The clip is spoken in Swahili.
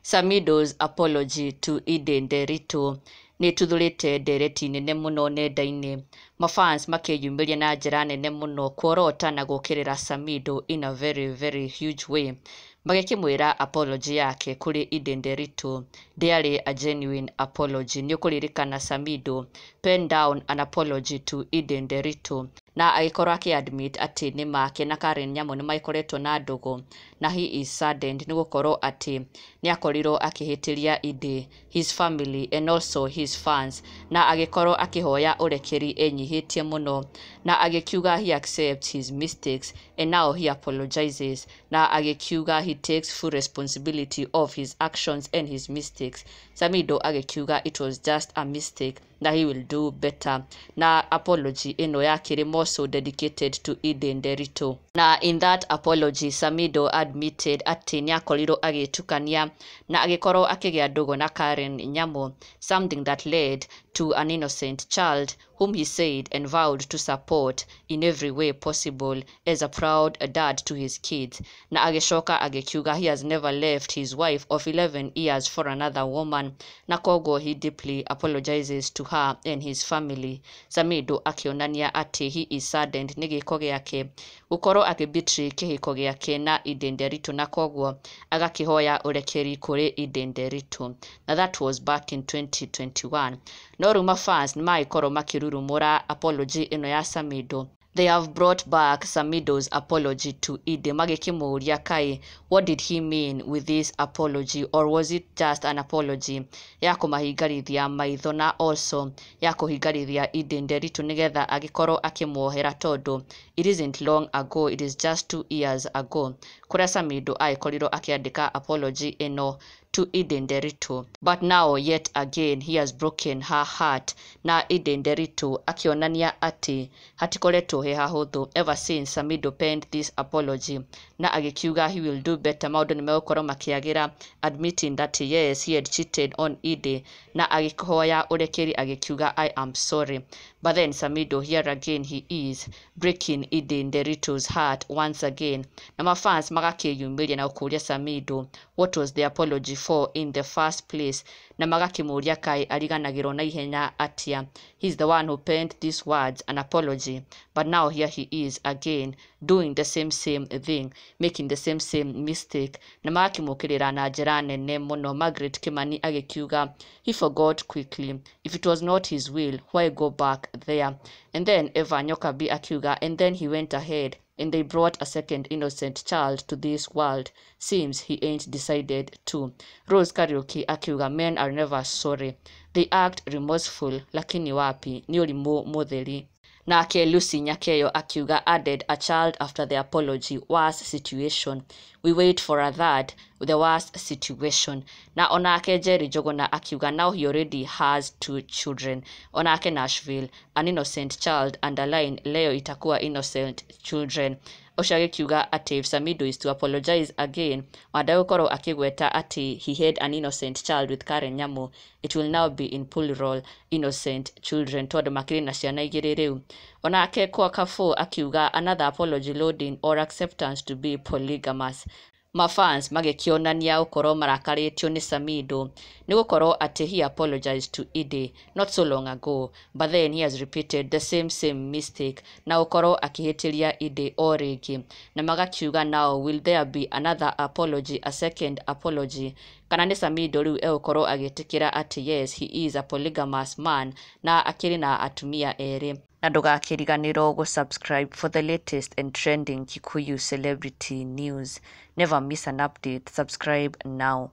Samidoh's apology to Edday Nderitu nĩ ĩtuthũrĩte ndereti nene mũno nenda-inĩ. Mafans makeyumĩria na njĩra nene mũno kuorota na gũũkĩrĩra Samidoh in a very huge way. Magĩkĩmwĩra apology yake kũrĩ Edday Nderitu ndĩarĩ a genuine apology. Nĩ ũkũririkana Samidoh penned down an apology to Edday Nderitu na agĩkorwo akĩ-admit atĩ nĩ make na Karen Nyamu nĩ magĩkoretwo na ndũgũ na he is saddened nĩ gũkorwo atĩ nĩ akorirwo akĩhĩtĩria Edday, his family and also his fans, na agĩkorwo akĩhoya ũrekeri enyihĩtie mũno na agĩkiuga he accepts his mistakes and now he apologizes, na agĩkiuga he takes full responsibility of his actions and his mistakes. Samidoh agĩkiuga it was just a mistake na he will do better, na apology ĩno yakĩrĩ more so dedicated to Edday Nderitu. Na in that apology Samidoh admitted atĩ nĩ akorirwo agĩtukania na agĩkorwo akĩgĩa ndũgũ na Karen Nyamu, something that led to an innocent child whom he said and vowed to support in every way possible as a proud dad to his kids. Na agĩcoka agĩkiuga he has never left his wife of 11 years for another woman, na koguo he deeply apologizes to her and his family. Samidoh akĩonania atĩ he is saddened nĩ gĩko gĩake gũkorwo akĩbetray kĩhiko gĩake na Edday Nderitu, na koguo agakĩhoya ũrekeri kũrĩ Edday Nderitu. Na that was back in 2021. No rĩu mafans nĩ magĩkorwo makĩrurumũra apology ĩno ya Samidoh. They have brought back Samidoh's apology to Edday, magĩkĩmũria kaĩ what did he mean with this apology, or was it just an apology ya kũmahingarithia maitho na also ya kũhingarithia Edday Nderitu nĩgetha agĩkorwo akĩmuohera, tondũ it isn't long ago, it is just 2 years ago kũrĩa Samidoh agĩkorirwo akĩandĩka apology ĩno to Edday Nderitu. But now yet again he has broken her heart, na Edday Nderitu akĩonania atĩ hatikoretwo he hahũthũ ever since Samidoh penned this apology, na agĩkiuga he will do better, maũndũ nĩ megũkorwo makĩagĩra, admitting that yes he had cheated on Edday, na agĩhoya ũrekeri agĩkiuga I am sorry. But then Samidoh here again he is breaking Edday Nderitu's heart once again, na mafans magakĩyumĩria na gũkũria Samidoh what was the apology for in the first place, na magakĩmũria kaĩ ariganagĩrwo na ihenya atĩa. He's the one who penned these words, an apology, but now here he is again doing the same thing, making the same mistake, na magakĩmũkĩrĩra na njĩra nene mũno. Margaret Kimani agĩkiuga he forgot quickly, if it was not his will why go back there. And then Eva Nyokabi akiuga and then he went ahead and they brought a second innocent child to this world. Seems he ain't decided to. Rose Kariuki akiuga men are never sorry, they act remorseful, lakini wapi ni ũrimũ mũtheri. Nake Lucy Nyakeyo akiuga added a child after the apology, worst situation, we wait for a third, the worst situation. Na onake Jerry Jogona akiuga now he already has 2 children. Onake Nashville, an innocent child, underline leo itakuwa innocent children. Oshagĩkiuga atĩ if Samidoh is to apologize again, wandagũkorwo akĩgweta atĩ he had an innocent child with Karen Nyamu, it will now be in plural, innocent children, tondũ makĩrĩ na ciana igĩrĩ rĩu. Onake Kwa Kafo akiuga another apology loading or acceptance to be polygamous. Mafans magĩkĩonania gũkorwo marakarĩtio nĩ Samidoh nĩ gũkorwo atĩ he apologized to Edday not so long ago, but then he has repeated the same mistake na gũkorwo akĩhĩtĩria Edday o rĩngĩ, na magakiuga now will there be another apology, a second apology, kana nĩ Samidoh rĩu egũkorwo agĩtĩkĩra atĩ yes he is a polygamous man na akĩrĩ na atumia erĩ. Na ndũgakĩriganĩrwo gũsubscribe for the latest and trending Kikuyu celebrity news. Never miss an update. Subscribe now.